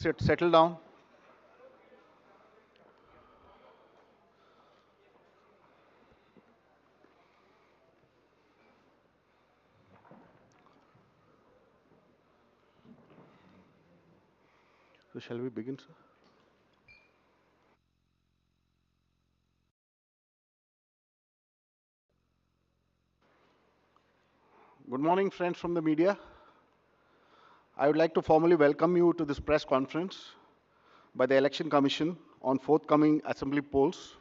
Settle down. So shall we begin, sir? Good morning, friends from the media. I would like to formally welcome you to this press conference by the Election Commission on forthcoming assembly polls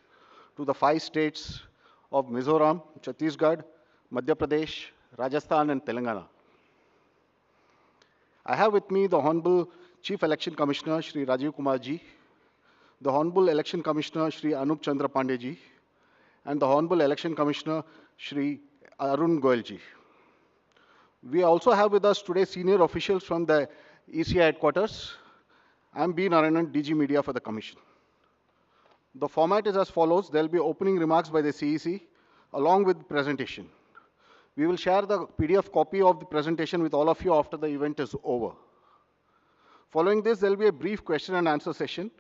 to the 5 states of Mizoram, Chhattisgarh, Madhya Pradesh, Rajasthan, and Telangana. I have with me the Honorable Chief Election Commissioner, Shri Rajiv Kumar ji, the Honorable Election Commissioner, Shri Anup Chandra Pandey ji, and the Honorable Election Commissioner, Shri Arun Goyal ji. We also have with us today senior officials from the ECI headquarters. I'm B. Narayanan, DG Media for the Commission. The format is as follows. There will be opening remarks by the CEC along with presentation. We will share the PDF copy of the presentation with all of you after the event is over. Following this, there will be a brief question and answer session.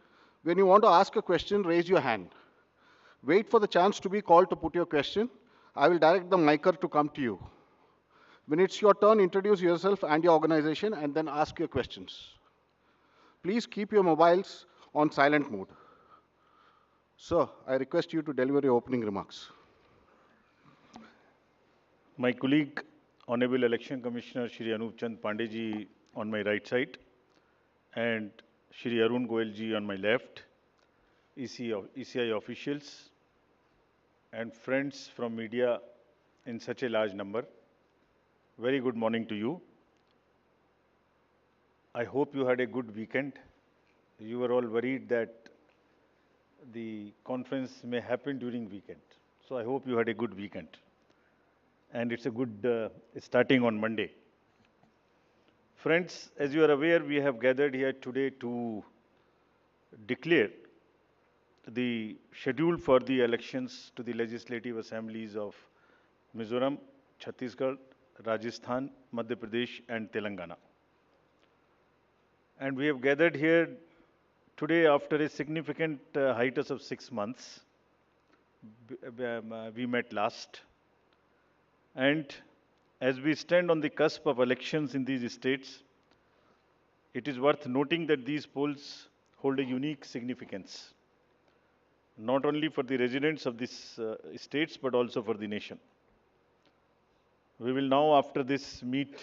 When you want to ask a question, raise your hand. Wait for the chance to be called to put your question. I will direct the micer to come to you. When it's your turn, introduce yourself and your organization and then ask your questions. Please keep your mobiles on silent mode. Sir, I request you to deliver your opening remarks. My colleague, Honorable Election Commissioner Shri Anup Chand Pandey ji on my right side and Shri Arun Goyal ji on my left, ECI officials and friends from media in such a large number. Very good morning to you. I hope you had a good weekend. You were all worried that the conference may happen during weekend. So I hope you had a good weekend. And it's a good starting on Monday. Friends, as you are aware, we have gathered here today to declare the schedule for the elections to the legislative assemblies of Mizoram, Chhattisgarh, Rajasthan, Madhya Pradesh, and Telangana. And we have gathered here today after a significant hiatus of 6 months. We met last. And as we stand on the cusp of elections in these states, it is worth noting that these polls hold a unique significance, not only for the residents of these states, but also for the nation. We will now, after this, meet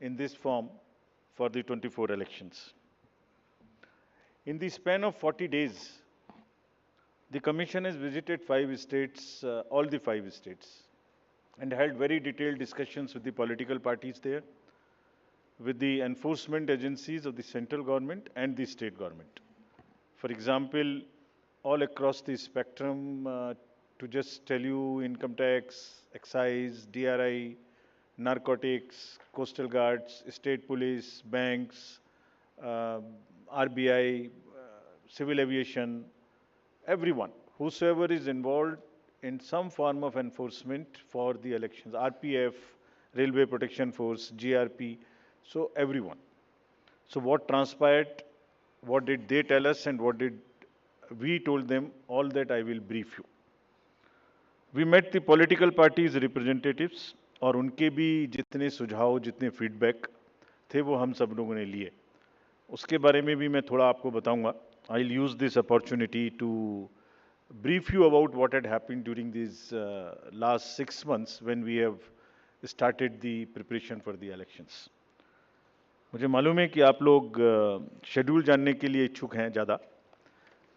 in this form for the 24 elections. In the span of 40 days, the Commission has visited 5 states, all the 5 states, and held very detailed discussions with the political parties there, with the enforcement agencies of the central government and the state government. For example, all across the spectrum, to just tell you, income tax, excise, DRI, narcotics, coastal guards, state police, banks, RBI, civil aviation, everyone, whosoever is involved in some form of enforcement for the elections, RPF, Railway Protection Force, GRP, so everyone. So what transpired, what did they tell us and what did we told them, all that I will brief you. We met the political parties representatives और उनके भी जितने सुझाव, जितने feedback थे वो हम सब लोगों ने लिए. उसके बारे में भी मैं थोड़ा आपको बताऊंगा. I'll use this opportunity to brief you about what had happened during these last 6 months when we have started the preparation for the elections. मुझे मालूम है कि आप लोग शेड्यूल जानने के लिए इच्छुक हैं ज़्यादा,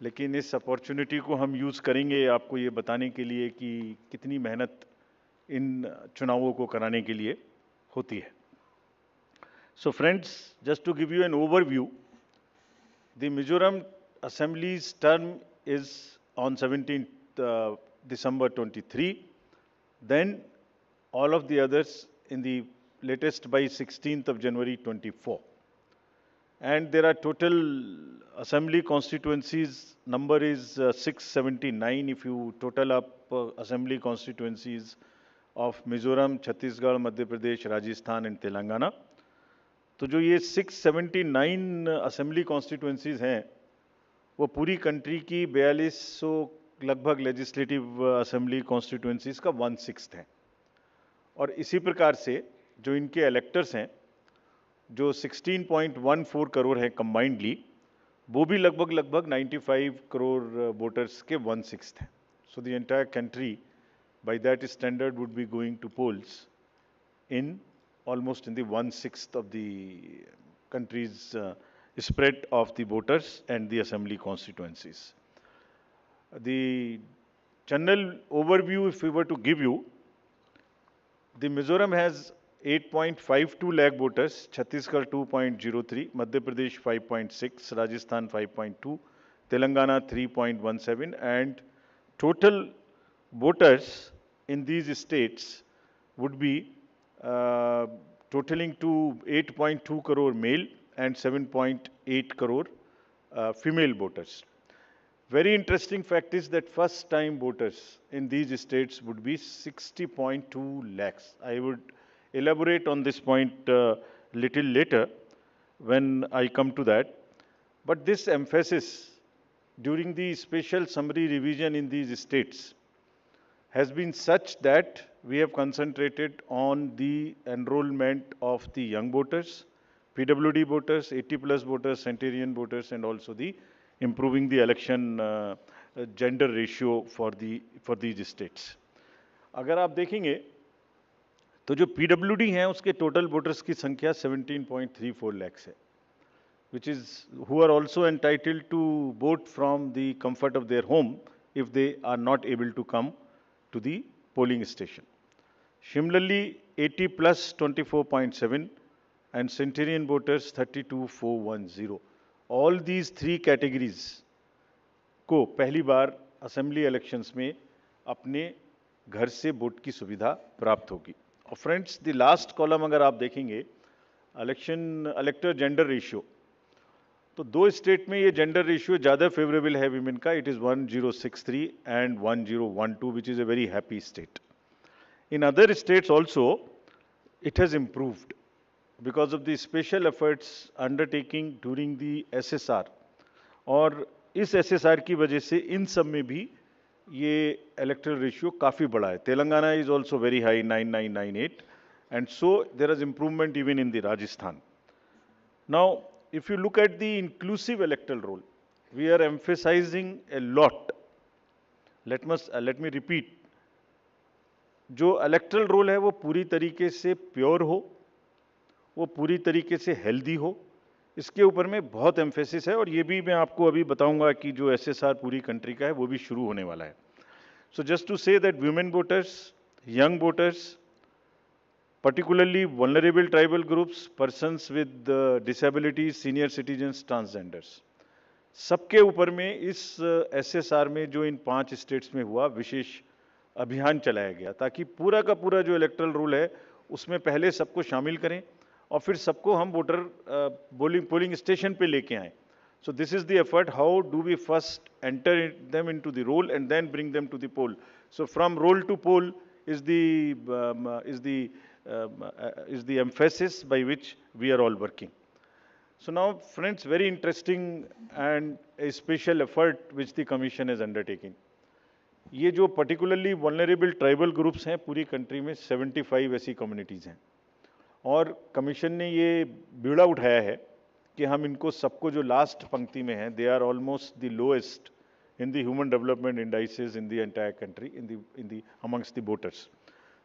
लेकिन इस अपॉर्चुनिटी को हम यूज़ करेंगे आपको ये बताने के लिए कि कितनी मेहनत इन चुनावों को कराने के लिए होती है. So friends, just to give you an overview, the Mizoram Assembly's term is on 17th December 23. Then all of the others in the latest by 16th of January 24. And there are total assembly constituencies, number is 679 if you total up assembly constituencies of Mizoram, Chhattisgarh, Madhya Pradesh, Rajasthan and Telangana. तो जो ये 679 assembly constituencies हैं, वो पूरी country की 4200 लगभग legislative assembly constituencies का 1/6 है। और इसी प्रकार से जो इनके इलेक्टर्स हैं, जो 16.14 करोड़ हैं कंबाइंडली, वो भी लगभग 95 करोड़ वोटर्स के 1/6 हैं। So the entire country by that standard would be going to polls in almost in the 1/6 of the country's spread of the voters and the assembly constituencies. The general overview, if we were to give you, the Mizoram has 8.52 lakh voters, Chhattisgarh 2.03, Madhya Pradesh 5.6, Rajasthan 5.2, Telangana 3.17, and total voters in these states would be totaling to 8.2 crore male and 7.8 crore female voters. Very interesting fact is that first time voters in these states would be 60.2 lakhs. I would elaborate on this point little later when I come to that. But this emphasis during the special summary revision in these states has been such that we have concentrated on the enrollment of the young voters, PWD voters, 80 plus voters, centenarian voters, and also the improving the election gender ratio for these states. अगर आप देखेंगे तो जो PWD हैं उसके total voters की संख्या 17.34 lakhs है, which is who are also entitled to vote from the comfort of their home if they are not able to come to the polling station. Similarly, 80 plus 24.7 and centenarian voters 32,410. All these three categories को पहली बार assembly elections में अपने घर से vote की सुविधा प्राप्त होगी। और फ्रेंड्स, द लास्ट कॉलम अगर आप देखेंगे, इलेक्टर जेंडर रेशियो, तो दो स्टेट में ये जेंडर रेशियो ज़्यादा फेवरेबल है विमेन का, it is 1063 and 1012, which is a very happy state. In other states also it has improved because of the special efforts undertaking during the SSR, और इस SSR की वजह से इन सब में भी ये इलेक्टरल रेशियो काफ़ी बड़ा है. Telangana is also very high 9998, and so there is improvement even in the Rajasthan. Now if you look at the inclusive electoral roll, we are emphasizing a lot. Let me repeat. जो electoral roll है वो पूरी तरीके से pure हो, वो पूरी तरीके से हेल्दी हो, इसके ऊपर में बहुत एम्फेसिस है. और ये भी मैं आपको अभी बताऊंगा कि जो SSR पूरी कंट्री का है वो भी शुरू होने वाला है. So just to say that women voters, young voters, particularly vulnerable tribal groups, persons with disabilities, senior citizens, transgenders, सबके ऊपर में इस SSR में जो इन 5 स्टेट्स में हुआ विशेष अभियान चलाया गया, ताकि पूरा का पूरा जो इलेक्टरल रूल है उसमें पहले सबको शामिल करें और फिर सबको हम वोटर पोलिंग स्टेशन पे लेके आएं. So this is the effort. How do we first enter them into the roll and then bring them to the poll? So from roll to poll is the emphasis by which we are all working. So now, friends, very interesting and a special effort which the commission is undertaking. ये जो particularly vulnerable tribal groups हैं पूरी country में 75 ऐसी communities हैं, और commission ने ये बीड़ा उठाया है कि हम इनको सबको जो लास्ट पंक्ति में हैं, they are almost the lowest in the human development indices in the entire country, in the amongst the voters.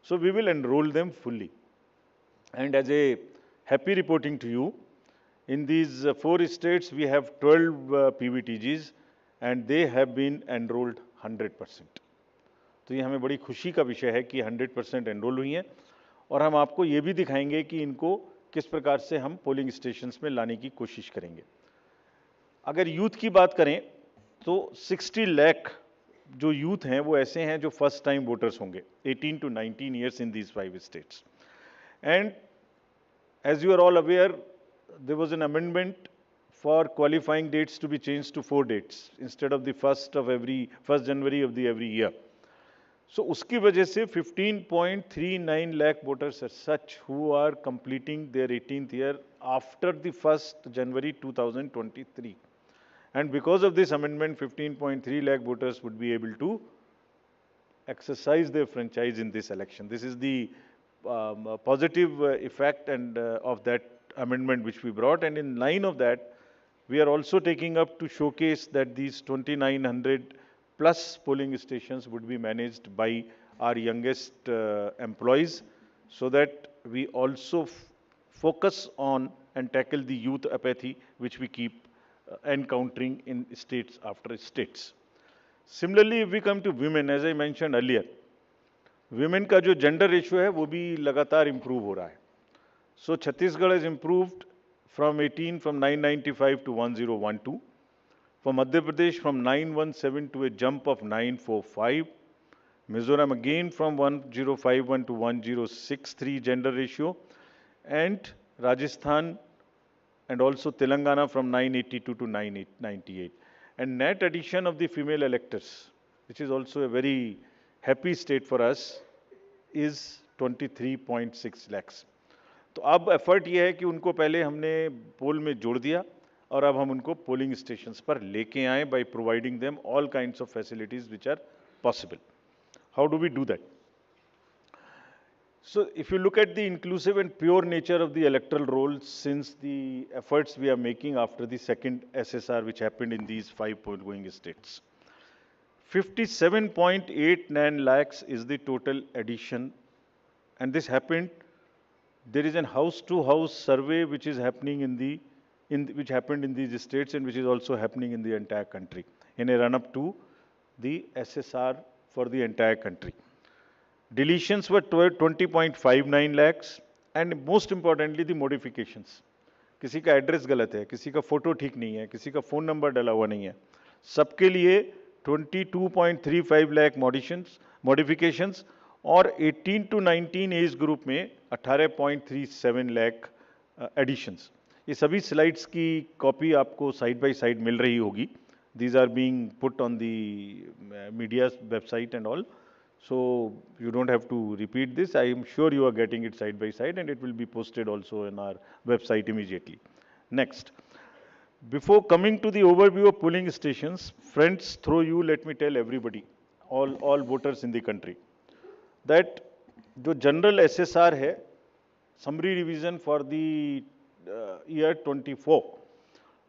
So we will enroll them fully. And as a happy reporting to you, in these 4 states we have 12 PVTGs and they have been enrolled 100%. तो ये हमें बड़ी खुशी का विषय है कि 100% enrol हुई हैं, और हम आपको ये भी दिखाएंगे कि इनको किस प्रकार से हम पोलिंग स्टेशंस में लाने की कोशिश करेंगे. अगर यूथ की बात करें तो 60 लाख जो यूथ हैं वो ऐसे हैं जो फर्स्ट टाइम वोटर्स होंगे 18 to 19 years in these 5 states. And as you are all aware, there was an amendment for qualifying dates to be changed to 4 dates instead of the 1st January of the every year. So उसकी वजह से 15.39 lakh voters as such who are completing their 18th year after the 1st January 2023. And because of this amendment, 15.3 lakh voters would be able to exercise their franchise in this election. This is the positive effect and of that amendment which we brought. And in line of that, we are also taking up to showcase that these 2,900 plus polling stations would be managed by our youngest employees, so that we also focus on and tackle the youth apathy which we keep encountering in states after states. Similarly, if we come to women, as I mentioned earlier, women का जो gender ratio है वो भी लगातार improve हो रहा है. So Chhattisgarh has improved from 18 from 995 to 1012. For Madhya Pradesh from 917 to a jump of 945. Mizoram again from 1051 to 1063 gender ratio. And Rajasthan and also Telangana from 982 to 998. And net addition of the female electors, which is also a very happy state for us, is 23.6 lakhs. तो अब effort ये है कि उनको पहले हमने पोल में जोड़ दिया और अब हम उनको पोलिंग स्टेशंस पर लेके आए by providing them all kinds of facilities which are possible. How do we do that? So if you look at the inclusive and pure nature of the electoral roll, since the efforts we are making after the second SSR which happened in these 5 going states, 57.89 lakhs is the total addition, and this happened. There is an house-to-house survey which is happening which happened in these states and which is also happening in the entire country in a run-up to the SSR for the entire country. Deletions were 20.59 lakhs, and most importantly the modifications. किसी का address गलत है, किसी का photo ठीक नहीं है, किसी का फोन नंबर डाला हुआ नहीं है, सबके लिए 22.35 लाख मॉडिफिकेशंस और 18 to 19 एज ग्रुप में 18.37 लाख एडिशंस. ये सभी स्लाइड्स की कॉपी आपको साइड बाय साइड मिल रही होगी. These are being put on the media's website and all. So you don't have to repeat this. I am sure you are getting it side by side, and it will be posted also in our website immediately. Next, before coming to the overview of polling stations, friends, through you, let me tell everybody, all voters in the country, that the general SSR है, summary revision for the year 24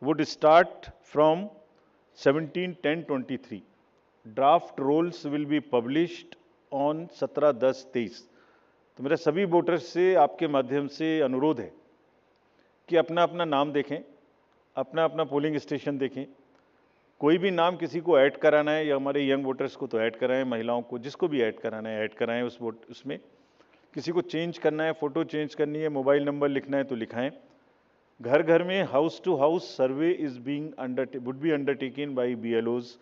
would start from 17/10/23. Draft rolls will be published on 17/10/23. तो मेरा सभी voters से आपके माध्यम से अनुरोध है कि अपना अपना नाम देखें, अपना अपना पोलिंग स्टेशन देखें. कोई भी नाम किसी को ऐड कराना है या हमारे यंग वोटर्स को तो ऐड कराएं, महिलाओं को जिसको भी ऐड कराना है ऐड कराएं उसमें. किसी को चेंज करना है, फोटो चेंज करनी है, मोबाइल नंबर लिखना है तो लिखाएं. घर घर में house to house survey would be undertaken by BLOs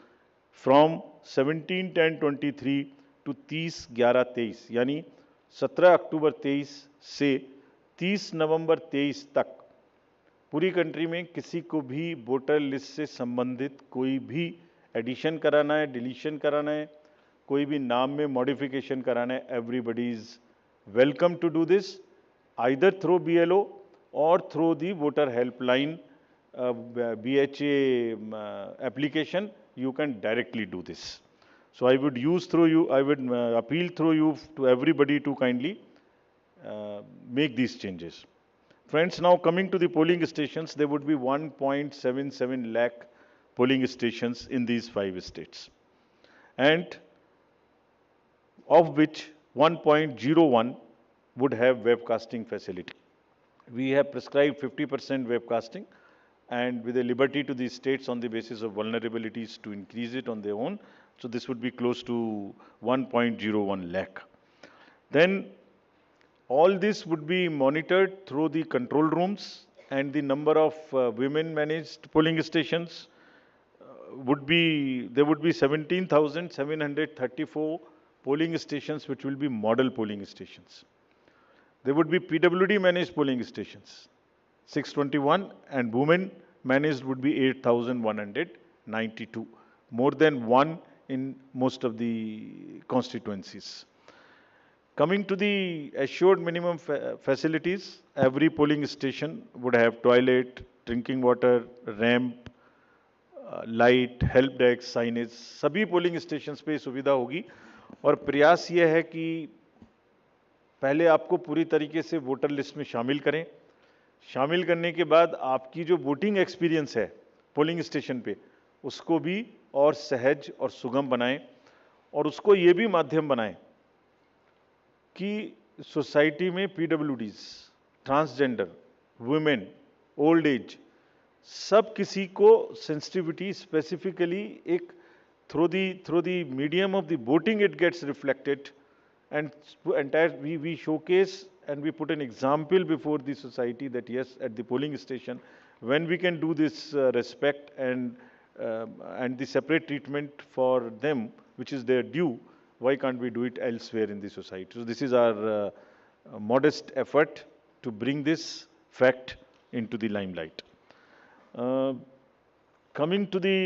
from 17/10/23 to 30/11/23, यानी 17 अक्टूबर 23 से 30 नवंबर 23 तक पूरी कंट्री में किसी को भी वोटर लिस्ट से संबंधित कोई भी एडिशन कराना है, डिलीशन कराना है, कोई भी नाम में मॉडिफिकेशन कराना है, everybody is welcome to do this either through BLO or through the voter helpline BHA application. You can directly do this. So I would appeal through you to everybody to kindly make these changes. Friends, now coming to the polling stations, there would be 1.77 lakh polling stations in these 5 states, and of which 1.01 would have webcasting facility. We have prescribed 50% webcasting, and with a liberty to the states on the basis of vulnerabilities to increase it on their own. So this would be close to 1.01 lakh. Then all this would be monitored through the control rooms, and the number of women managed polling stations there would be 17,734 polling stations which will be model polling stations. There would be PWD managed polling stations, 621, and women managed would be 8,192. More than one in most of the constituencies. Coming to the assured minimum facilities, every polling station would have toilet, drinking water, ramp, light, help desk, signage, सभी polling stations पे सुविधा होगी। और प्रयास ये है कि पहले आपको पूरी तरीके से वोटर लिस्ट में शामिल करें। शामिल करने के बाद आपकी जो वोटिंग एक्सपीरियंस है पोलिंग स्टेशन पे, उसको भी और सहज और सुगम बनाएं, और उसको ये भी माध्यम बनाएं कि सोसाइटी में PwDs, transgender, women, old age, सब किसी को सेंसिटिविटी स्पेसिफिकली एक through the medium of the voting it gets reflected, and entire we showcase and we put an example before the society that yes, at the polling station when we can do this respect and the separate treatment for them which is their due, why can't we do it elsewhere in the society? So this is our modest effort to bring this fact into the limelight. Coming to the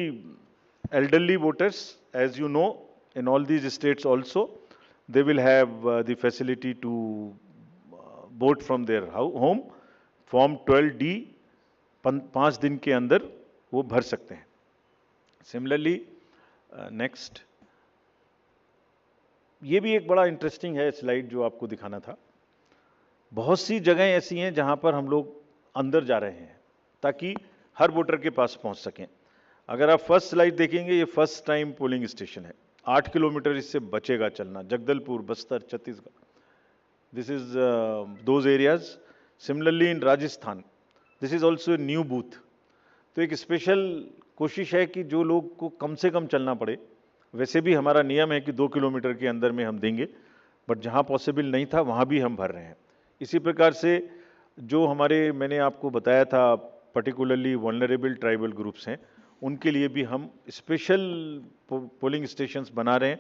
elderly voters, as you know, in all these states also they will have the facility to vote from their home. Form 12D 5 दिन के अंदर वो भर सकते हैं। Similarly next, ये भी एक बड़ा इंटरेस्टिंग है स्लाइड जो आपको दिखाना था। बहुत सी जगह ऐसी हैं जहां पर हम लोग अंदर जा रहे हैं ताकि हर वोटर के पास पहुंच सकें। अगर आप फर्स्ट स्लाइड देखेंगे, ये फर्स्ट टाइम पोलिंग स्टेशन है, 8 किलोमीटर इससे बचेगा चलना, Jagdalpur, Bastar, Chhattisgarh, this is those areas. Similarly in Rajasthan, this is also new booth. तो एक स्पेशल कोशिश है कि जो लोग को कम से कम चलना पड़े, वैसे भी हमारा नियम है कि 2 किलोमीटर के अंदर में हम देंगे, बट जहाँ पॉसिबल नहीं था वहाँ भी हम भर रहे हैं। इसी प्रकार से जो हमारे, मैंने आपको बताया था, पर्टिकुलरली वल्नरेबल ट्राइबल ग्रुप्स हैं, उनके लिए भी हम स्पेशल पोलिंग स्टेशंस बना रहे हैं।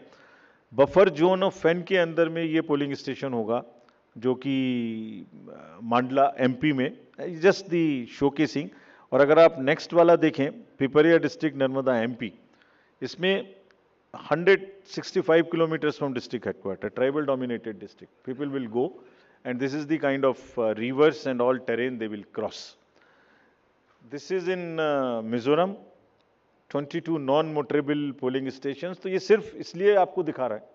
बफर जोन ऑफ फैन के अंदर में ये पोलिंग स्टेशन होगा, जो कि मांडला एमपी में, जस्ट दी शोकेसिंग। और अगर आप नेक्स्ट वाला देखें, पिपरिया डिस्ट्रिक्ट, नर्मदा एमपी, इसमें 165 kilometers from district headquarters, tribal dominated district. People will go and this is the kind of rivers and all terrain they will cross. This is in Mizoram, 22 non-motorable polling stations. तो ये सिर्फ इसलिए आपको दिखा रहा है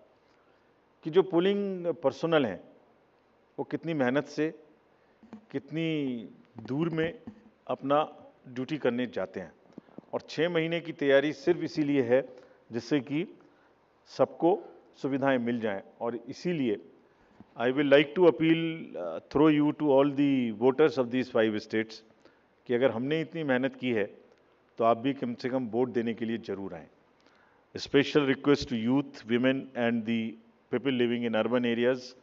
कि जो पोलिंग पर्सनल हैं वो कितनी मेहनत से, कितनी दूर में अपना ड्यूटी करने जाते हैं, और 6 महीने की तैयारी सिर्फ इसीलिए है जिससे कि सबको सुविधाएं मिल जाएं। और इसीलिए I will like to appeal through you to all the voters of these 5 states कि अगर हमने इतनी मेहनत की है तो आप भी कम से कम वोट देने के लिए जरूर आएँ। Special request to youth, women and the people living in urban areas,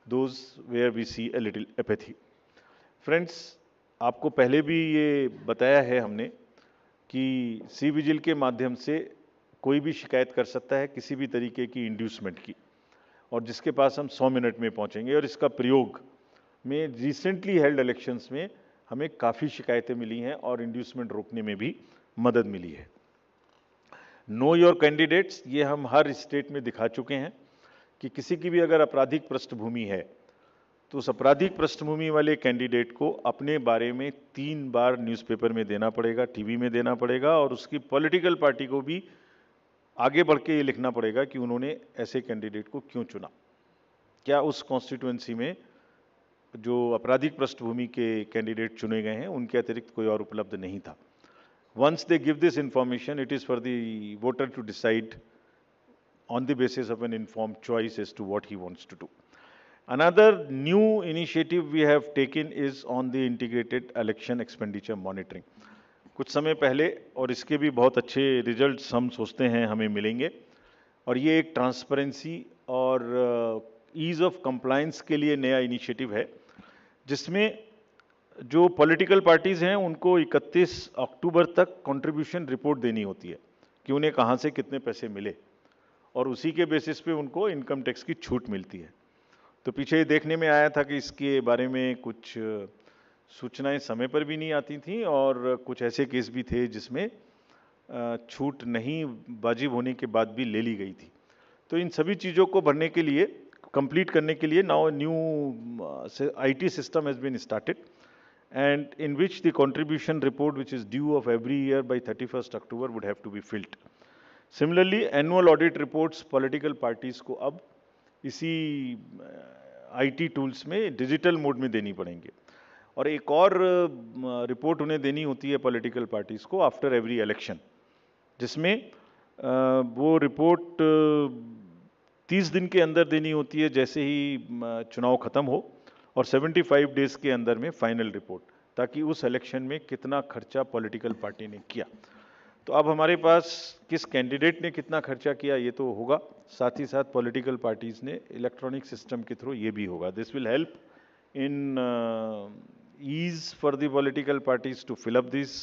those where we see a little apathy. Friends, आपको पहले भी ये बताया है हमने कि सी विजिल के माध्यम से कोई भी शिकायत कर सकता है किसी भी तरीके की इंड्यूसमेंट की, और जिसके पास हम 100 मिनट में पहुंचेंगे। और इसका प्रयोग में रिसेंटली हेल्ड इलेक्शंस में हमें काफ़ी शिकायतें मिली हैं और इंड्यूसमेंट रोकने में भी मदद मिली है। नो योर कैंडिडेट्स, ये हम हर स्टेट में दिखा चुके हैं कि किसी की भी अगर आपराधिक पृष्ठभूमि है तो उस आपराधिक पृष्ठभूमि वाले कैंडिडेट को अपने बारे में 3 बार न्यूज़पेपर में देना पड़ेगा, टीवी में देना पड़ेगा, और उसकी पॉलिटिकल पार्टी को भी आगे बढ़ के ये लिखना पड़ेगा कि उन्होंने ऐसे कैंडिडेट को क्यों चुना, क्या उस कॉन्स्टिट्यूएंसी में जो आपराधिक पृष्ठभूमि के कैंडिडेट चुने गए हैं उनके अतिरिक्त कोई और उपलब्ध नहीं था। Once they give this information, it is for the voter to decide on the basis of an informed choice as to what he wants to do. Another new initiative we have taken is on the integrated election expenditure monitoring. कुछ समय पहले, और इसके भी बहुत अच्छे results हम सोचते हैं हमें मिलेंगे, और ये एक ट्रांसपेरेंसी और ईज ऑफ कंप्लायंस के लिए नया इनिशिएटिव है, जिसमें जो पॉलिटिकल पार्टीज़ हैं उनको 31 अक्टूबर तक कंट्रीब्यूशन रिपोर्ट देनी होती है कि उन्हें कहाँ से कितने पैसे मिले, और उसी के बेसिस पे उनको इनकम टैक्स की छूट मिलती है। तो पीछे ये देखने में आया था कि इसके बारे में कुछ सूचनाएं समय पर भी नहीं आती थी, और कुछ ऐसे केस भी थे जिसमें छूट नहीं वाजिब होने के बाद भी ले ली गई थी। तो इन सभी चीज़ों को भरने के लिए, कंप्लीट करने के लिए now new IT system has been started, and in which the contribution report which is due of every year by 31st October would have to be filled. Similarly, annual audit reports political parties को अब इसी IT tools में digital mode में देनी पड़ेंगे। और एक और रिपोर्ट उन्हें देनी होती है पॉलिटिकल पार्टीज को आफ्टर एवरी इलेक्शन, जिसमें वो रिपोर्ट 30 दिन के अंदर देनी होती है जैसे ही चुनाव खत्म हो, और 75 डेज के अंदर में फाइनल रिपोर्ट, ताकि उस इलेक्शन में कितना खर्चा पॉलिटिकल पार्टी ने किया। तो अब हमारे पास किस कैंडिडेट ने कितना खर्चा किया ये तो होगा, साथ ही साथ पॉलिटिकल पार्टीज ने इलेक्ट्रॉनिक सिस्टम के थ्रू ये भी होगा। This will help in ease for the political parties to fill up these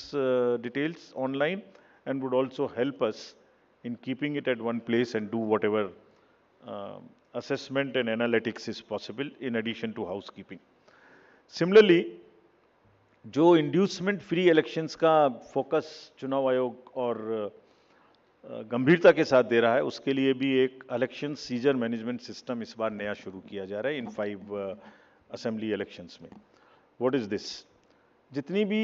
details online, and would also help us in keeping it at one place and do whatever assessment and analytics is possible in addition to housekeeping. Similarly, जो inducement free elections का focus चुनाव आयोग और गंभीरता के साथ दे रहा है, उसके लिए भी एक इलेक्शन सीजर मैनेजमेंट सिस्टम इस बार नया शुरू किया जा रहा है इन 5 असेंबली इलेक्शंस में। What is this? जितनी भी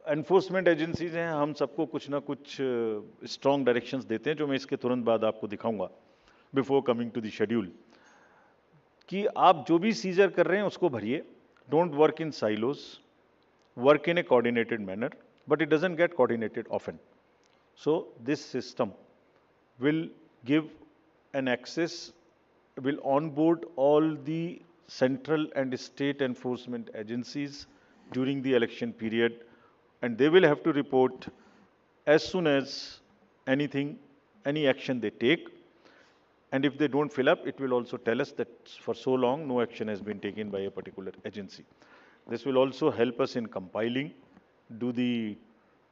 एनफोर्समेंट एजेंसीज हैं, हम सबको कुछ ना कुछ स्ट्रॉन्ग डायरेक्शंस देते हैं, जो मैं इसके तुरंत बाद आपको दिखाऊंगा before coming to the schedule, कि आप जो भी सीजर कर रहे हैं उसको भरिए। Don't work in silos, work in a coordinated manner, but it doesn't get coordinated often. So this system will give an access, will onboard all the central and state enforcement agencies during the election period, and they will have to report as soon as any action they take. And if they don't fill up, it will also tell us that for so long no action has been taken by a particular agency. This will also help us in compiling, do the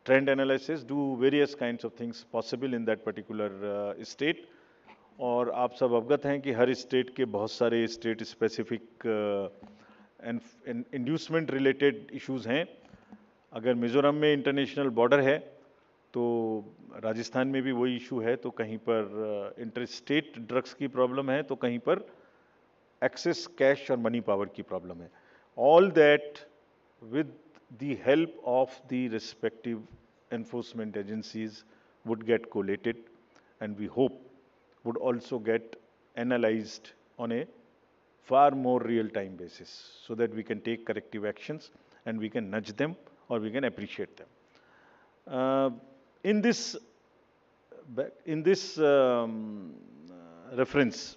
trend analysis, do various kinds of things possible in that particular state. और आप सब अवगत हैं कि हर state के बहुत सारे state specific inducement related issues हैं। अगर मिजोरम में इंटरनेशनल बॉर्डर है तो राजस्थान में भी वही इशू है, तो कहीं पर इंटर स्टेट ड्रग्स की प्रॉब्लम है, तो कहीं पर एक्सेस कैश और मनी पावर की प्रॉब्लम है। All that with the help of the respective enforcement agencies would get collated, and we hope would also get analyzed on a far more real-time basis, so that we can take corrective actions and we can nudge them or we can appreciate them. In this reference,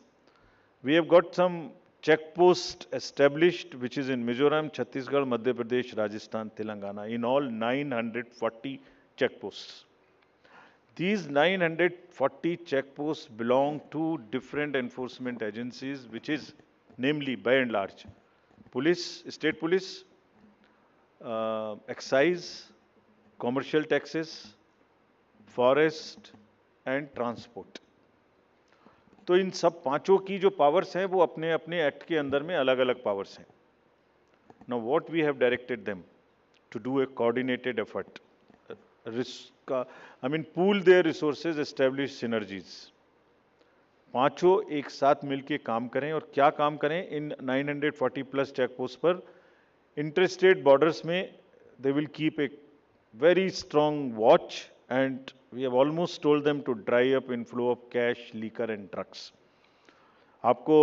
we have got some check post established, which is in Mizoram, Chhattisgarh, Madhya Pradesh, Rajasthan, Telangana, in all 940 check posts. These 940 check posts belong to different enforcement agencies, which is namely, by and large, police, state police, excise, commercial taxes, forest and transport. तो इन सब पांचों की जो powers हैं वो अपने अपने act के अंदर में अलग अलग पावर्स हैं। Now what we have directed them to do a coordinated effort, pool their resources, establish synergies. पांचों एक साथ मिलके काम करें, और क्या काम करें? इन 940 प्लस चेक पोस्ट पर इंटरस्टेट बॉर्डर्स में they will keep a very strong watch, and we have almost told them to dry up inflow of cash, liquor and drugs. आपको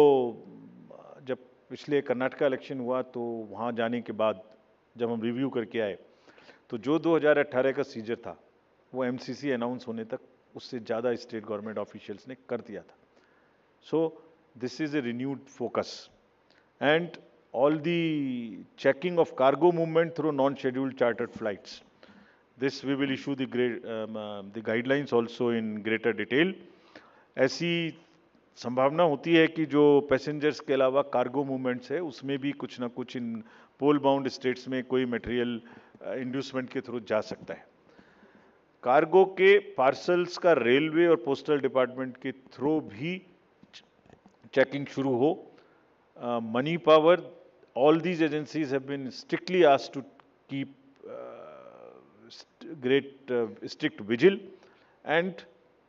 जब पिछले कर्नाटका इलेक्शन हुआ तो वहाँ जाने के बाद जब हम रिव्यू करके आए, तो जो 2018 का सीजर था वो MCC अनाउंस होने तक उससे ज़्यादा स्टेट गवर्नमेंट ऑफिशियल्स ने कर दिया था। सो this is A renewed focus, and all the checking of cargo movement through non scheduled chartered flights, this we will issue the guidelines also in greater detail. ऐसी संभावना होती है कि जो पैसेंजर्स के अलावा कार्गो मूवमेंट्स है उसमें भी कुछ ना कुछ इन पोल बाउंड स्टेट्स में कोई मटेरियल इंड्यूसमेंट के थ्रू जा सकता है। कार्गो के पार्सल्स का रेलवे और पोस्टल डिपार्टमेंट के थ्रू भी चेकिंग शुरू हो। Money power, all these agencies have been strictly asked to keep strict vigil and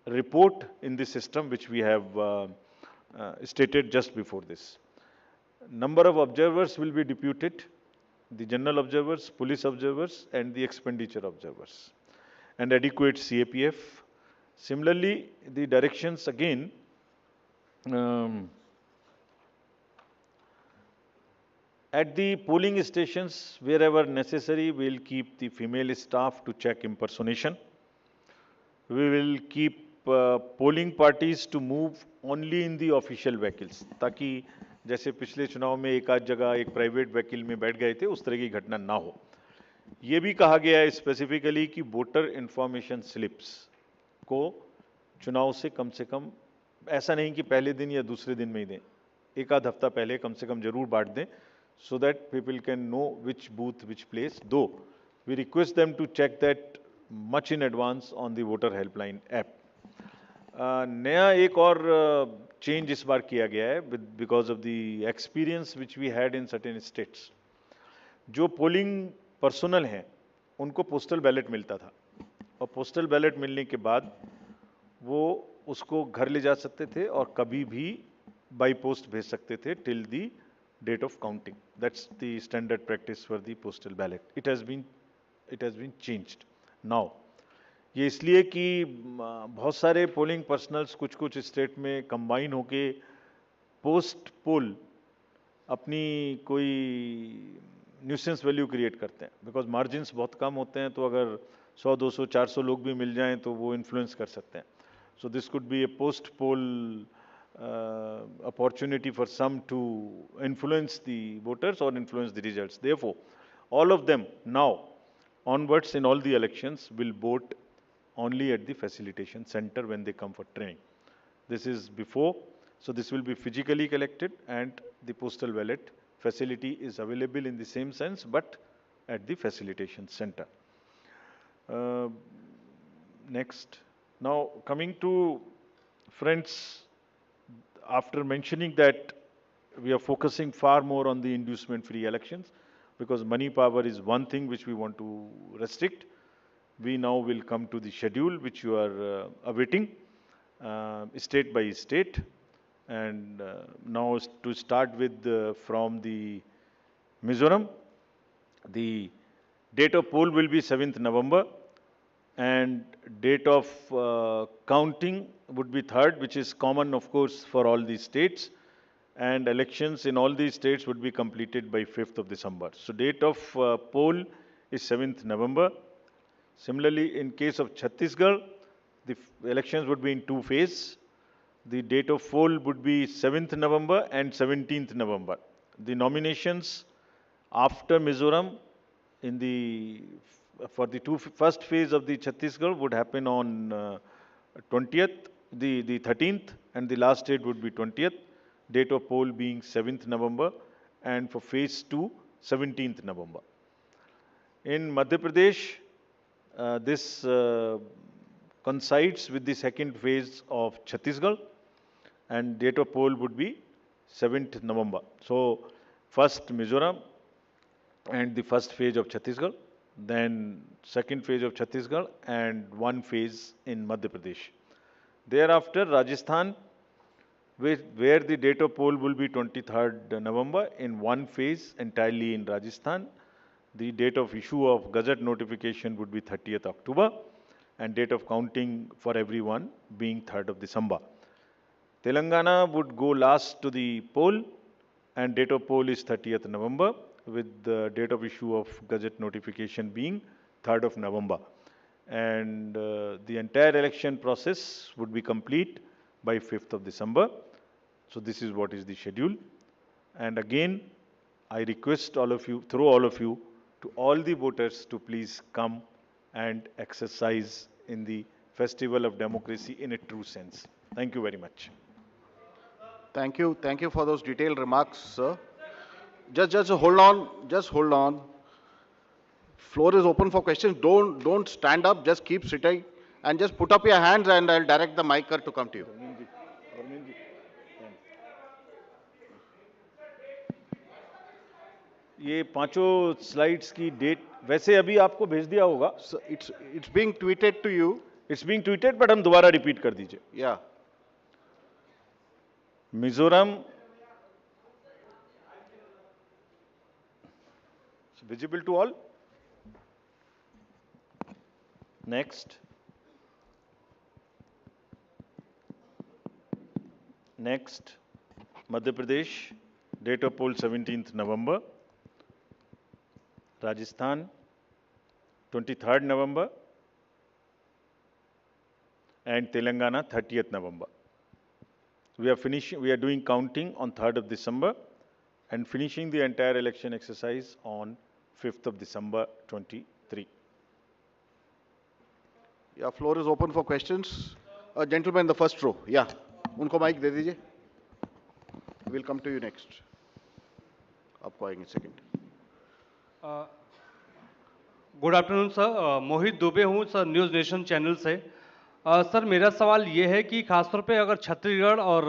report in the system which we have stated just before this. Number of observers will be deputed, the general observers, police observers, and the expenditure observers, and adequate CAPF. Similarly, the directions again, um, at the polling stations, wherever necessary, we'll keep the female staff to check impersonation. We will keep polling parties to move only in the official vehicles, ताकि जैसे पिछले चुनाव में एक आध जगह एक private vehicle में बैठ गए थे उस तरह की घटना ना हो. ये भी कहा गया है स्पेसिफिकली कि वोटर इंफॉर्मेशन स्लिप्स को चुनाव से कम ऐसा नहीं कि पहले दिन या दूसरे दिन में ही दें, एक आध हफ्ता पहले कम से कम जरूर बांट दें, so that people can know which booth, which place. Though we request them to check that much in advance on the voter helpline app. नया एक और चेंज इस बार किया गया है because of the experience which we had in certain states. जो polling personal हैं उनको पोस्टल बैलेट मिलता था और पोस्टल बैलेट मिलने के बाद वो उसको घर ले जा सकते थे और कभी भी बाई पोस्ट भेज सकते थे till the date of counting. That's the standard practice for the postal ballot. It has been changed now. ये इसलिए कि बहुत सारे पोलिंग पर्सनल्स कुछ स्टेट में कंबाइन होके पोस्ट पोल अपनी कोई न्यूसेंस वैल्यू क्रिएट करते हैं, बिकॉज मार्जिन्स बहुत कम होते हैं, तो अगर 100, 200, 400 लोग भी मिल जाएं तो वो इन्फ्लुएंस कर सकते हैं. So this could be A post pole opportunity for some to influence the voters or influence the results. Therefore, all of them now onwards in all the elections will vote only at the facilitation center when they come for training. This is before, so this will be physically collected, and the postal ballot facility is available in the same sense, but at the facilitation center. Next, now coming to friends, after mentioning that we are focusing far more on the inducement-free elections, because money power is one thing which we want to restrict, we now will come to the schedule which you are awaiting, state by state. And now to start with from the Mizoram, the date of poll will be 7th November, and date of counting would be 3rd, which is common, of course, for all these states. And elections in all these states would be completed by 5th of December. So date of poll is 7th November. Similarly, in case of Chhattisgarh, the elections would be in 2 phases. The date of poll would be 7th November and 17th November. The nominations after Mizoram in the for the first phase of the Chhattisgarh would happen on 20th, the 13th, and the last date would be 20th. Date of poll being 7th November, and for phase 2, 17th November. In Madhya Pradesh, this coincides with the second phase of Chhattisgarh, and date of poll would be 7th November. So, first Mizoram and the first phase of Chhattisgarh, then second phase of Chhattisgarh, and one phase in Madhya Pradesh. Thereafter, Rajasthan, where the date of poll will be 23rd November in one phase entirely in Rajasthan. The date of issue of Gazette notification would be 30th October, and date of counting for everyone being 3rd of December. Telangana would go last to the poll, and date of poll is 30th November, with the date of issue of Gazette notification being 3rd of November. And the entire election process would be complete by 5th of December. So this is what is the schedule. And again, I request all of you, through all of you, to all the voters to please come and exercise in the festival of democracy in a true sense. Thank you very much. Thank you. Thank you for those detailed remarks, sir. Just hold on. Just hold on. Floor is open for questions. Don't stand up. Just keep sitting and just put up your hands, and I'll direct the micer to come to you. ये पांचों slides की date वैसे अभी आपको भेज दिया होगा. So it's being tweeted to you. It's being tweeted, but हम दोबारा रिपीट कर दीजिए. Yeah. Mizoram visible to all. Next. Next. Madhya Pradesh, date of poll 17th November. Rajasthan, 23rd November. And Telangana, 30th November. We are doing counting on 3rd of December and finishing the entire election exercise on 5th of December 23. Yeah, floor is open for questions. Gentleman in the first row. Yeah. उनको mic दे दीजिए. We'll come to you next. आपको आएंगे second. Good afternoon sir, मोहित दुबे हूँ sir, news nation channel से। Sir मेरा सवाल ये है कि खासतौर पे अगर छत्तीसगढ़ और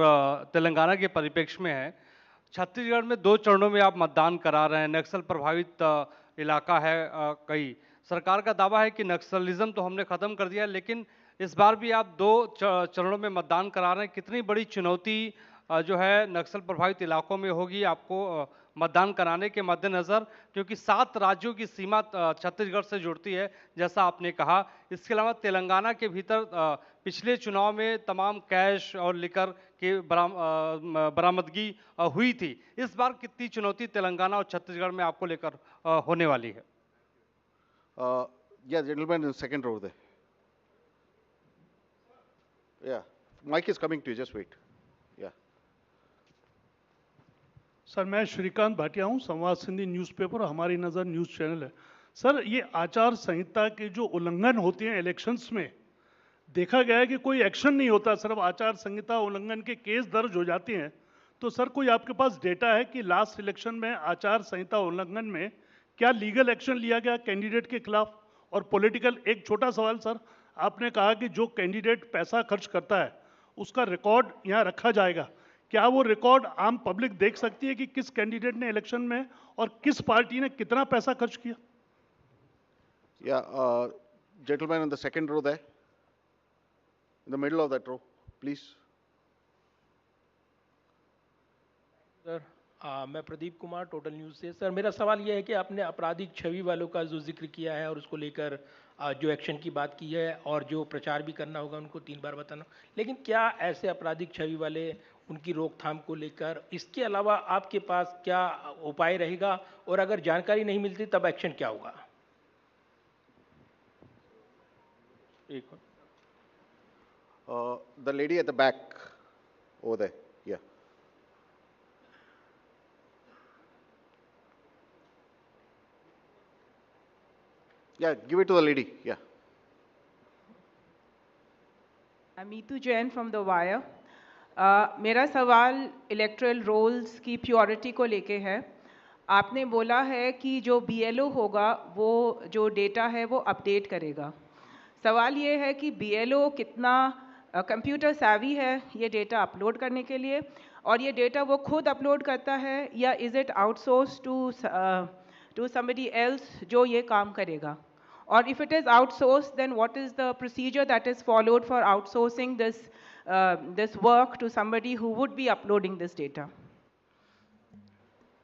तेलंगाना के परिप्रेक्ष्य में है, छत्तीसगढ़ में 2 चरणों में आप मतदान करा रहे हैं, नक्सल प्रभावित इलाका है कई। सरकार का दावा है कि नक्सलिज्म तो हमने ख़त्म कर दिया है, लेकिन इस बार भी आप 2 चरणों में मतदान करा रहे हैं। कितनी बड़ी चुनौती जो है नक्सल प्रभावित इलाकों में होगी आपको मतदान कराने के मद्देनज़र, क्योंकि 7 राज्यों की सीमा छत्तीसगढ़ से जुड़ती है जैसा आपने कहा। इसके अलावा तेलंगाना के भीतर पिछले चुनाव में तमाम कैश और लिकर की बरामदगी हुई थी। इस बार कितनी चुनौती तेलंगाना और छत्तीसगढ़ में आपको लेकर होने वाली है? Yeah, gentleman in the second row there. Yeah, mic is coming to you. Just wait. Yeah. Sir मैं श्रीकांत भाटिया हूं, संवाद सिंधी न्यूज़पेपर और हमारी नज़र न्यूज़ चैनल है। सर ये आचार संहिता के जो उल्लंघन होते हैं इलेक्शंस में, देखा गया है कि कोई एक्शन नहीं होता, सिर्फ आचार संहिता उल्लंघन के केस दर्ज हो जाते हैं। तो सर कोई आपके पास डेटा है कि लास्ट इलेक्शन में आचार संहिता उल्लंघन में क्या लीगल एक्शन लिया गया कैंडिडेट के खिलाफ? और पॉलिटिकल एक छोटा सवाल सर, आपने कहा कि जो कैंडिडेट पैसा खर्च करता है उसका रिकॉर्ड यहाँ रखा जाएगा, क्या वो रिकॉर्ड आम पब्लिक देख सकती है कि किस कैंडिडेट ने इलेक्शन में और किस पार्टी ने कितना पैसा खर्च किया? Yeah, gentleman in the second row there. In the middle of that row, please. Sir मैं प्रदीप कुमार, टोटल न्यूज़ से। सर मेरा सवाल यह है कि आपने आपराधिक छवि वालों का जो जिक्र किया है और उसको लेकर जो एक्शन की बात की है और जो प्रचार भी करना होगा उनको 3 बार बताना, लेकिन क्या ऐसे आपराधिक छवि वाले उनकी रोकथाम को लेकर इसके अलावा आपके पास क्या उपाय रहेगा, और अगर जानकारी नहीं मिलती तब एक्शन क्या होगा? The lady at the back over there. Yeah. Yeah, give it to the lady. Yeah. I'm Meetu Jain from The Wire. मेरा सवाल इलेक्ट्रल रोल्स की प्योरिटी को लेके है। आपने बोला है कि जो BLO होगा वो जो डेटा है वो अपडेट करेगा। सवाल ये है कि BLO कितना कंप्यूटर savvy है ये डेटा अपलोड करने के लिए, और ये डेटा वो खुद अपलोड करता है या is it outsource to somebody else जो ये काम करेगा? Or if it is outsourced, then what is the procedure that is followed for outsourcing this work to somebody who would be uploading this data?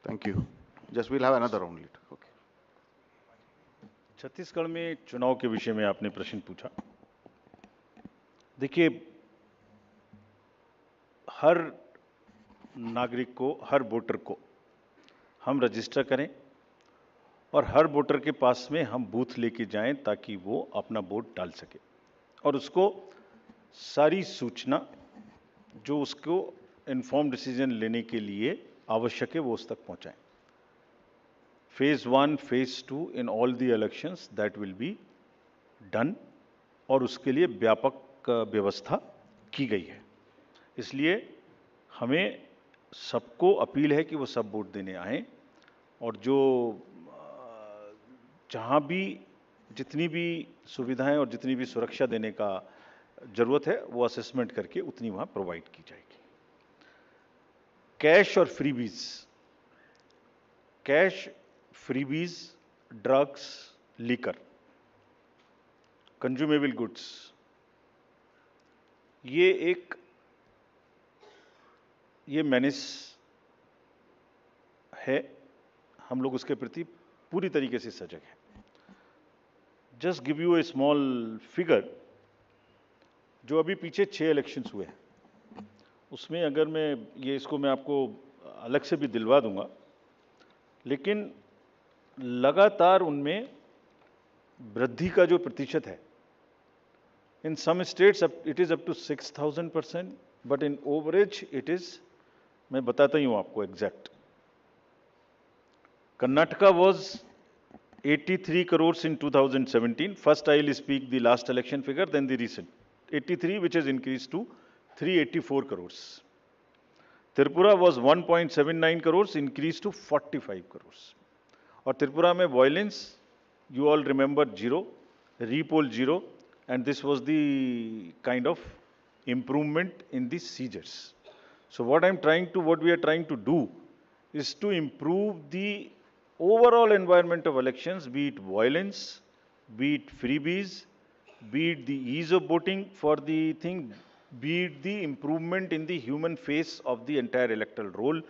Thank you. Just we'll have another round later. Okay. Chhattisgarh में चुनाव के विषय में आपने प्रश्न पूछा। देखिए, हर नागरिक को, हर वोटर को हम रजिस्टर करें और हर वोटर के पास में हम बूथ लेके जाएं ताकि वो अपना वोट डाल सके और उसको सारी सूचना जो उसको इन्फॉर्म डिसीजन लेने के लिए आवश्यक है वो उस तक पहुंचाएं। Phase 1, phase 2 in all the elections that will be done, और उसके लिए व्यापक व्यवस्था की गई है। इसलिए हमें सबको अपील है कि वो सब वोट देने आएं, और जो जहाँ भी जितनी भी सुविधाएं और जितनी भी सुरक्षा देने का जरूरत है वो असेसमेंट करके उतनी वहाँ प्रोवाइड की जाएगी। कैश और freebies, cash, freebies, drugs, liquor, consumable goods, ये मेनेस है, हम लोग उसके प्रति पूरी तरीके से सजग हैं। Just give U A small figure, जो अभी पीछे 6 इलेक्शंस हुए हैं, उसमें अगर इसको मैं आपको अलग से भी दिलवा दूंगा, लेकिन लगातार उनमें वृद्धि का जो प्रतिशत है, in some states it is up to 6000%, but in average it is, मैं बताता ही हूं आपको exact. Karnataka was 83 crores in 2017. First, I will speak the last election figure, then the recent. 83, which has increased to 384 crores. Tripura was 1.79 crores, increased to 45 crores. और त्रिपुरा में violence, you all remember, 0, repoll 0, and this was the kind of improvement in the seizures. So what we are trying to do is to improve the overall environment of elections, be it violence, be it freebies, be it the ease of voting for the thing, be it the improvement in the human face of the entire electoral roll,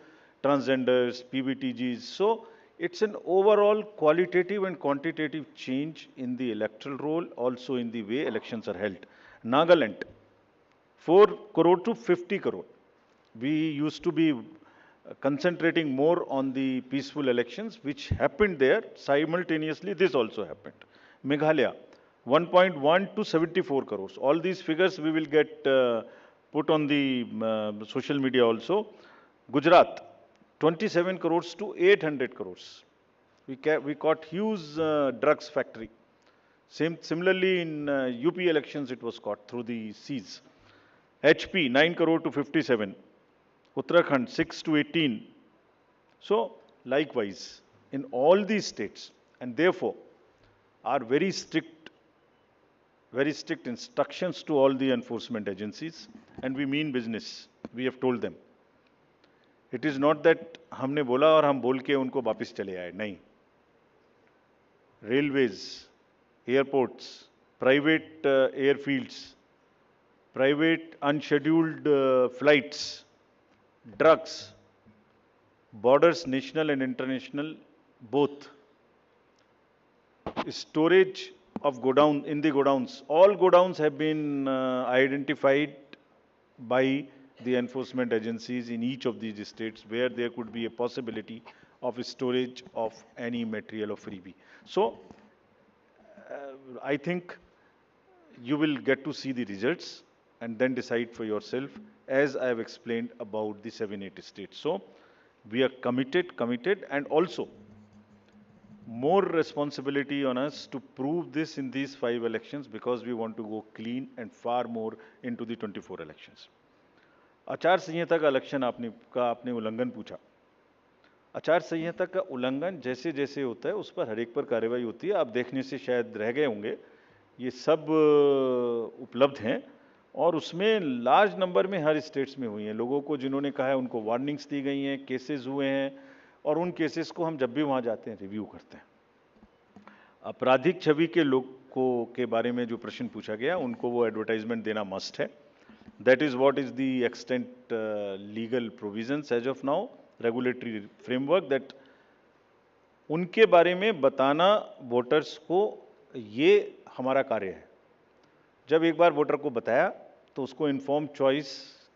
transgenders, PBTGs. So it's an overall qualitative and quantitative change in the electoral roll, also in the way elections are held. Nagaland, 4 crore to 50 crore. We used to be concentrating more on the peaceful elections which happened there. Simultaneously, this also happened. Meghalaya, 1.1 to 74 crores. All these figures we will get put on the social media also. Gujarat, 27 crores to 800 crores. We caught huge drugs factory. Similarly, in UP elections, it was caught through the seas. HP, 9 crore to 57. Uttarakhand, 6 to 18. So, likewise, in all these states, and therefore, are very strict instructions to all the enforcement agencies, and we mean business. We have told them. It is not that हमने बोला और हम बोल के उनको वापस चले आए, नहीं. Railways, airports, private airfields, private unscheduled flights, drugs, borders, national and international, both. Storage of godown, in the godowns. All godowns have been identified by the enforcement agencies in each of these states where there could be a possibility of storage of any material of freebie. So, I think you will get to see the results and then decide for yourself, as I have explained about the 7-8 states. So, we are committed, and also more responsibility on us to prove this in these 5 elections, because we want to go clean and far more into the 24 elections. आचार संहिता का election आपने उल्लंघन पूछा. आचार संहिता का उल्लंघन जैसे जैसे होता है उस पर हर एक पर कार्रवाई होती है. आप देखने से शायद रह गए होंगे, ये सब उपलब्ध हैं और उसमें लार्ज नंबर में हर स्टेट्स में हुई हैं. लोगों को जिन्होंने कहा है उनको वार्निंग्स दी गई हैं, केसेस हुए हैं, और उन केसेस को हम जब भी वहाँ जाते हैं रिव्यू करते हैं. आपराधिक छवि के लोगों के बारे में जो प्रश्न पूछा गया, उनको वो एडवर्टाइजमेंट देना मस्ट है. That is what is the extent legal provisions as of now, regulatory framework, that उनके बारे में बताना वोटर्स को, ये हमारा कार्य है. जब एक बार वोटर को बताया तो उसको इन्फॉर्म चॉइस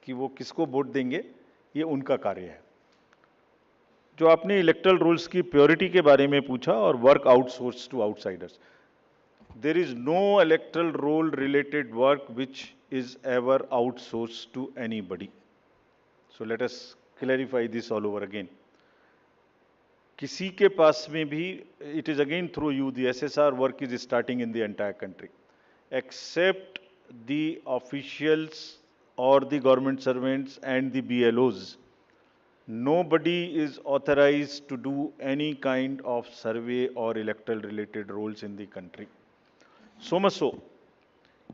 कि वो किसको वोट देंगे, ये उनका कार्य है. जो आपने इलेक्टरल रूल्स की प्योरिटी के बारे में पूछा और work outsource to outsiders, there is no electoral roll related work which is ever outsourced to anybody. So let us clarify this all over again. किसी के पास में भी, it is again through you, the SSR work is starting in the entire country, except the officials or the government servants and the BLOs. Nobody is authorized to do any kind of survey or electoral related roles in the country. So much so,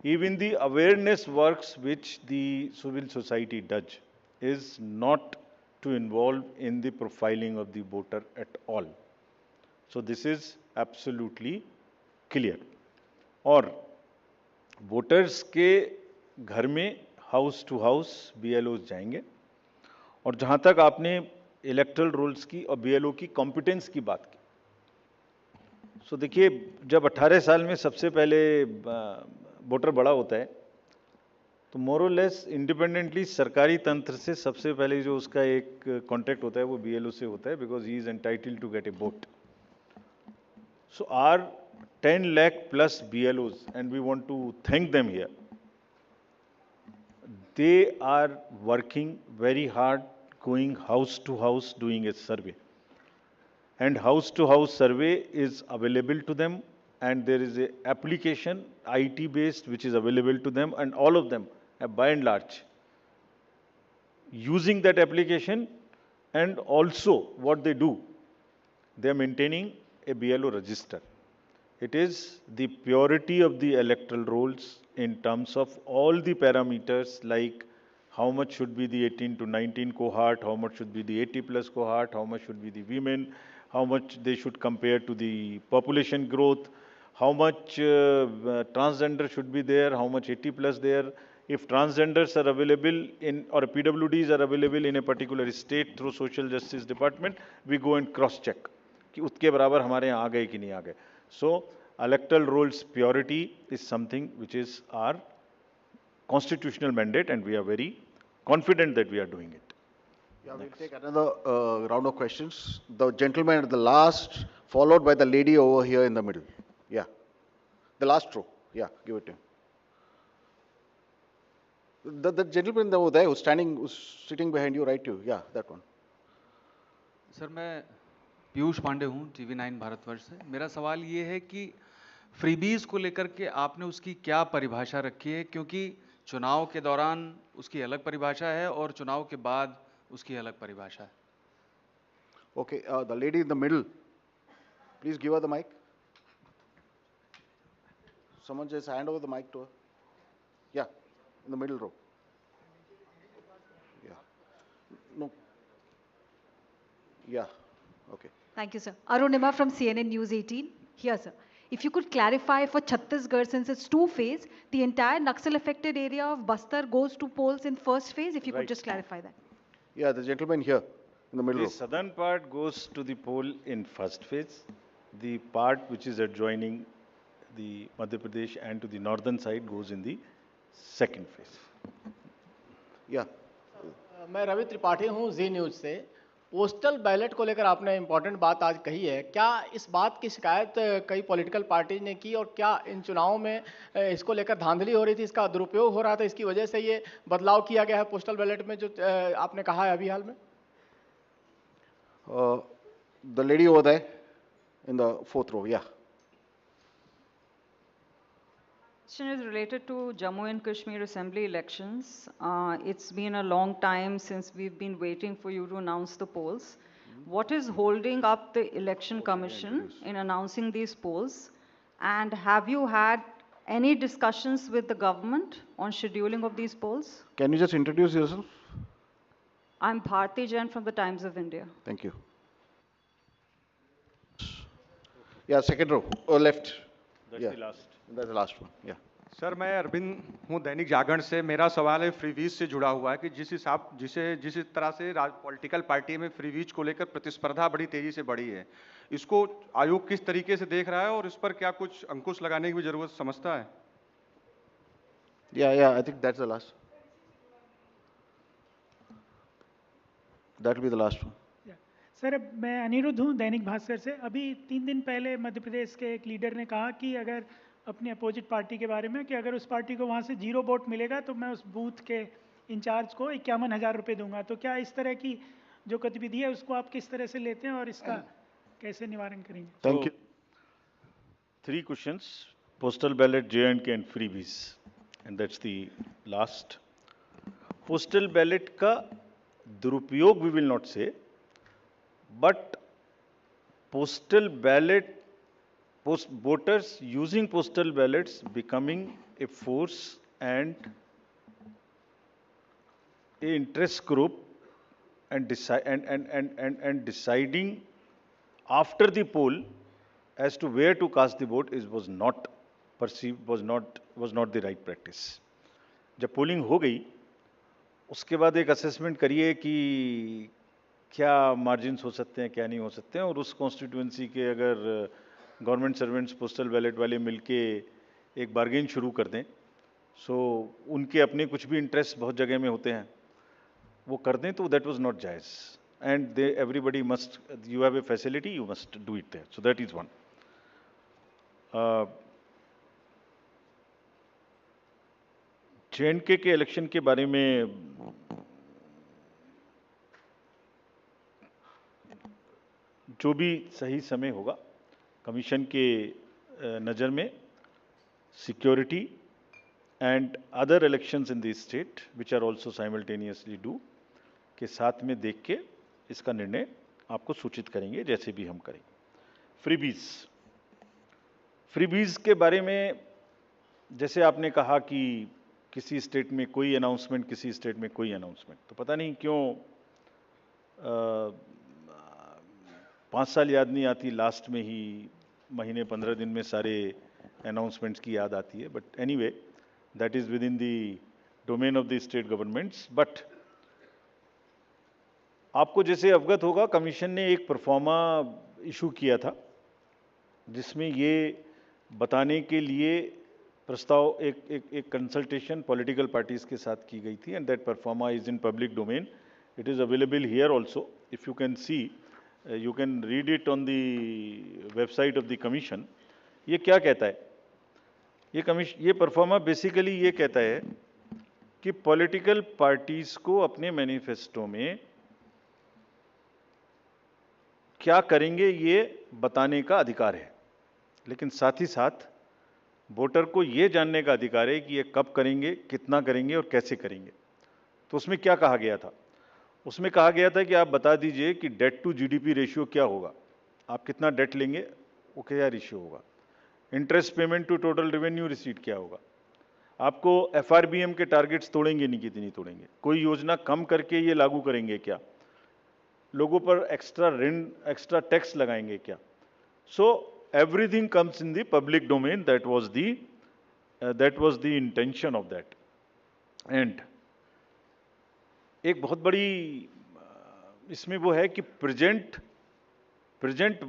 even the awareness works which the civil society does is not to involve in the profiling of the voter at all. So this is absolutely clear. और voters के घर में house to house BLOs जाएंगे। और जहां तक आपने electoral roles की और BLO की कॉम्पिटेंस की बात की, सो देखिए, जब 18 साल में सबसे पहले वोटर बड़ा होता है, तो मोर और लेस इंडिपेंडेंटली सरकारी तंत्र से सबसे पहले जो उसका एक कॉन्टैक्ट होता है वो BLO से होता है, because he is entitled to get a vote. So our 10 lakh plus BLOs, and we want to thank them here. They are working very hard, going house to house, doing a survey. And house to house survey is available to them, and there is a application, IT based, which is available to them, and all of them, by and large, using that application. And also what they do, they are maintaining a BLO register. It is the purity of the electoral rolls in terms of all the parameters, like how much should be the 18 to 19 cohort, how much should be the 80 plus cohort, how much should be the women, how much they should compare to the population growth, how much transgender should be there, how much 80 plus there. If transgenders are available in, or PWDs are available in a particular state through social justice department, we go and cross check कि उसके बराबर हमारे यहाँ आ गए कि नहीं आ गए. So electoral rolls purity is something which is our constitutional mandate, and we are very confident that we are doing it. Yeah, we'll take another round of questions. The gentleman at the last, followed by the lady over here in the middle. Yeah, the last row. Yeah, give it to him. The gentleman over there who's standing, who's sitting behind you, right? You. Yeah, that one. Sir, मैं पीयूष पांडे हूँ, TV9 Bharatvarsh से। मेरा सवाल ये है कि freebies को लेकर के आपने उसकी क्या परिभाषा रखी है, क्योंकि चुनाव के दौरान उसकी अलग परिभाषा है और चुनाव के बाद उसकी अलग परिभाषा है। Okay, the lady in the middle, please give her the mic. Someone just hand over the mic to her. Yeah, in the middle row. Yeah. No. Yeah. Okay. Thank you, sir. Arunima from CNN News 18. Here, sir. If you could clarify for Chhattisgarh, since it's two-phase, the entire Naxal-affected area of Bastar goes to polls in first phase. If you could just clarify that. Yeah, the gentleman here in the middle The row. southern part goes to the poll in first phase. The part which is adjoining the Madhya Pradesh and to the northern side goes in the second phase. Yeah. मैं रवि त्रिपाठी हूँ जी news से। Postal ballot को लेकर आपने important बात आज कही है, क्या इस बात की शिकायत कई पॉलिटिकल पार्टी ने की, और क्या इन चुनावों में इसको लेकर धांधली हो रही थी, इसका दुरुपयोग हो रहा था, इसकी वजह से ये बदलाव किया गया है पोस्टल बैलेट में जो आपने कहा है अभी हाल में? The lady over there in the fourth row, yeah. Question is related to Jammu and Kashmir Assembly elections. It's been a long time since we've been waiting for you to announce the polls. What is holding up the Election Commission in announcing these polls? And have you had any discussions with the government on scheduling of these polls? Can you just introduce yourself? I'm Bharti Jain from the Times of India. Thank you. Yeah, second row, or left. That's the last. That's the last one, yeah. Sir, मैं अरविंद हूँ दैनिक जागरण से। मेरा सवाल है freebies से जुड़ा हुआ है कि जिस तरह से पॉलिटिकल पार्टी में फ्रीवीज को लेकर प्रतिस्पर्धा बड़ी तेजी से बढ़ी है, इसको आयोग किस तरीके से देख रहा है और इस पर क्या कुछ अंकुश लगाने की भी जरूरत समझता है? Yeah, I think that's the last. That will be the last one. Sir, मैं अनिरुद्ध हूँ दैनिक भास्कर से। अभी 3 दिन पहले मध्य प्रदेश के एक लीडर ने कहा कि अगर अपनी अपोजिट पार्टी के बारे में कि अगर उस पार्टी को वहाँ से 0 वोट मिलेगा तो मैं उस बूथ के इंचार्ज को 51,000 रुपये दूंगा। तो क्या इस तरह की जो गतिविधि है उसको आप किस तरह से लेते हैं और इसका कैसे निवारण करेंगे? Thank you. 3 questions: postal ballot, J&K and freebies, and that's the last. Postal ballot का दुरुपयोग we will not say, but postal ballot, voters using postal ballots becoming a force and a interest group and deciding after the poll as to where to cast the vote was not perceived, was not the right practice. जब polling हो गई उसके बाद एक assessment करिए कि क्या margins हो सकते हैं, क्या नहीं हो सकते हैं, और उस कॉन्स्टिट्यूंसी के अगर गवर्नमेंट सर्वेंट्स पोस्टल बैलेट वाले मिलके एक बार्गेन शुरू कर दें, सो उनके अपने कुछ भी इंटरेस्ट बहुत जगह में होते हैं, वो कर दें, तो दैट वाज नॉट जायज़, and they everybody must, you have a facility, you must do it there, so that is one. JNK के इलेक्शन के बारे में जो भी सही समय होगा, कमीशन के नज़र में security and other elections in the state which are also simultaneously due के साथ में देख के इसका निर्णय आपको सूचित करेंगे, जैसे भी हम करेंगे. फ्रीबीज के बारे में जैसे आपने कहा कि किसी स्टेट में कोई अनाउंसमेंट, किसी स्टेट में कोई अनाउंसमेंट, तो पता नहीं क्यों 5 साल याद नहीं आती, लास्ट में ही महीने 15 दिन में सारे अनाउंसमेंट्स की याद आती है. But anyway, that is with in the domain of the state governments. But आपको जैसे अवगत होगा, कमीशन ने एक परफॉर्मा इशू किया था जिसमें ये बताने के लिए प्रस्ताव एक कंसल्टेशन पॉलिटिकल पार्टीज के साथ की गई थी, and that pro forma is in public domain. It is available here also. If you can see, you can read it on the website of the commission. ये क्या कहता है? ये परफॉर्मा बेसिकली ये कहता है कि पॉलिटिकल पार्टीज को अपने मैनिफेस्टो में क्या करेंगे ये बताने का अधिकार है, लेकिन साथ ही साथ वोटर को ये जानने का अधिकार है कि ये कब करेंगे, कितना करेंगे और कैसे करेंगे. तो उसमें क्या कहा गया था? उसमें कहा गया था कि आप बता दीजिए कि डेट टू जीडीपी रेशियो क्या होगा, आप कितना डेट लेंगे, वो क्या रेशियो होगा. Interest payment to total revenue receipt क्या होगा. आपको एफआरबीएम के टारगेट्स तोड़ेंगे नहीं, कितनी तोड़ेंगे, कोई योजना कम करके ये लागू करेंगे क्या, लोगों पर एक्स्ट्रा ऋण, एक्स्ट्रा टैक्स लगाएंगे क्या. सो everything comes in the public domain. That was the intention of that. And एक बहुत बड़ी इसमें वो है कि प्रेजेंट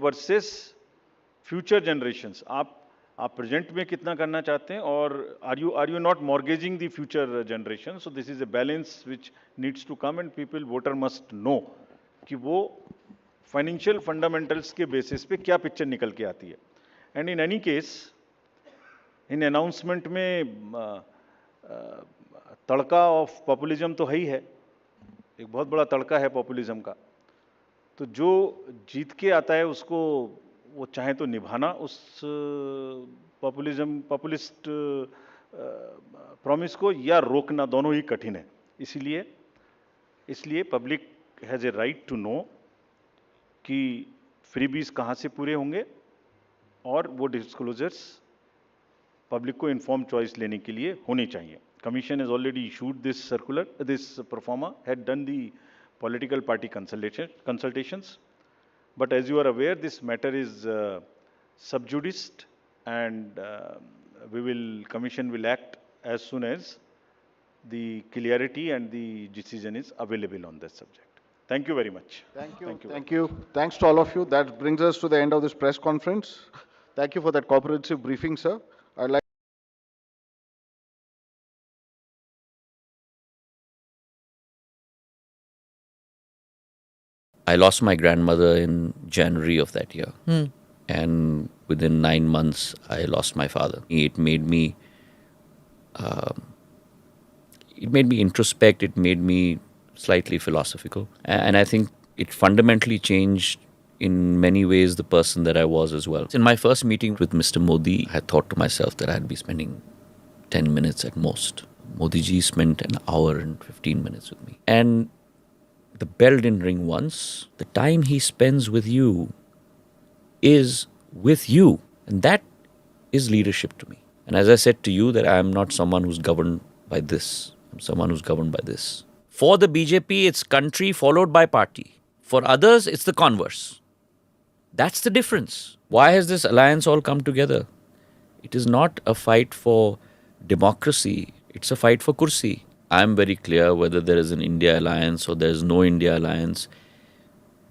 वर्सेस फ्यूचर जनरेशंस. आप प्रेजेंट में कितना करना चाहते हैं, और are you not mortgaging the future generation. So this is a balance which needs to come, and people, voter must know कि वो फाइनेंशियल फंडामेंटल्स के बेसिस पे क्या पिक्चर निकल के आती है. And in any case, in announcement में तड़का ऑफ पॉपुलिज्म तो है ही है, एक बहुत बड़ा तड़का है पॉपुलिज्म का. तो जो जीत के आता है उसको वो चाहे तो निभाना उस पॉपुलिस्ट प्रॉमिस को, या रोकना, दोनों ही कठिन है. इसलिए public has a right to know कि फ्रीबीज कहाँ से पूरे होंगे, और वो डिस्क्लोजर्स पब्लिक को इन्फॉर्म चॉइस लेने के लिए होने चाहिए. Commission has already issued this circular, this proforma had done the political party consultations, but as you are aware this matter is sub judice, and commission will act as soon as the clarity and the decision is available on that subject. Thank you very much. Thank you. Thanks to all of you. That brings us to the end of this press conference. Thank you for that comprehensive briefing, sir. I'd like I lost my grandmother in January of that year. And within 9 months, I lost my father. It made me introspect. It made me slightly philosophical. And I think it fundamentally changed in many ways the person that I was as well. In my first meeting with Mr. Modi, I thought to myself that I'd be spending 10 minutes at most. Modi ji spent an hour and 15 minutes with me. And the bell didn't ring once. The time he spends with you is with you. And that is leadership to me. And as I said to you, that I am not someone who's governed by this. I'm someone who's governed by this. For the BJP, it's country followed by party. For others, it's the converse. That's the difference. Why has this alliance all come together? It is not a fight for democracy. It's a fight for kursi. I'm very clear whether there is an India alliance or there is no India alliance.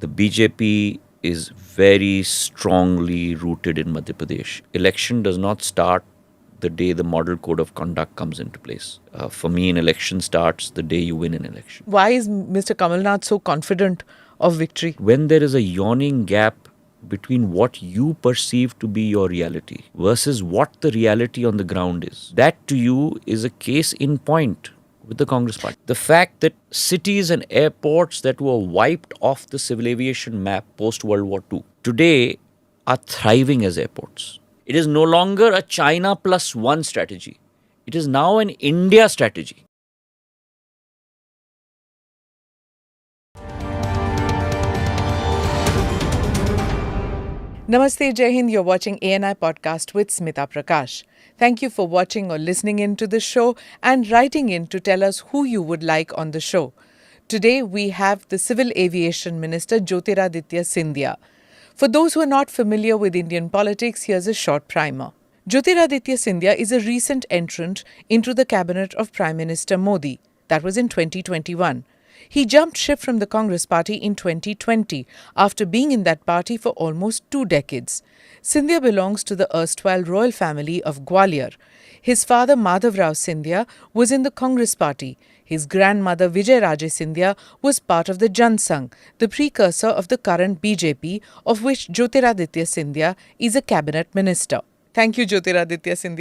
The BJP is very strongly rooted in Madhya Pradesh. Election does not start the day the model code of conduct comes into place. For me, an election starts the day you win an election. Why is Mr. Kamal Nath so confident of victory? When there is a yawning gap between what you perceive to be your reality versus what the reality on the ground is, that to you is a case in point with the Congress party. The fact that cities and airports that were wiped off the civil aviation map post World War II today are thriving as airports. It is no longer a China plus one strategy. It is now an India strategy. Namaste, Jai Hind. You're watching ANI Podcast with Smita Prakash. Thank you for watching or listening in to the show and writing in to tell us who you would like on the show. Today we have the Civil Aviation Minister Jyotiraditya Scindia. For those who are not familiar with Indian politics, here's a short primer. Jyotiraditya Scindia is a recent entrant into the cabinet of Prime Minister Modi. That was in 2021. He jumped ship from the Congress party in 2020 after being in that party for almost 2 decades. Scindia belongs to the erstwhile royal family of Gwalior. His father Madhav Rao Scindia was in the Congress party. His grandmother Vijay Raje Scindia was part of the Jan Sangh, the precursor of the current BJP, of which Jyotiraditya Scindia is a cabinet minister. Thank you, Jyotiraditya Scindia,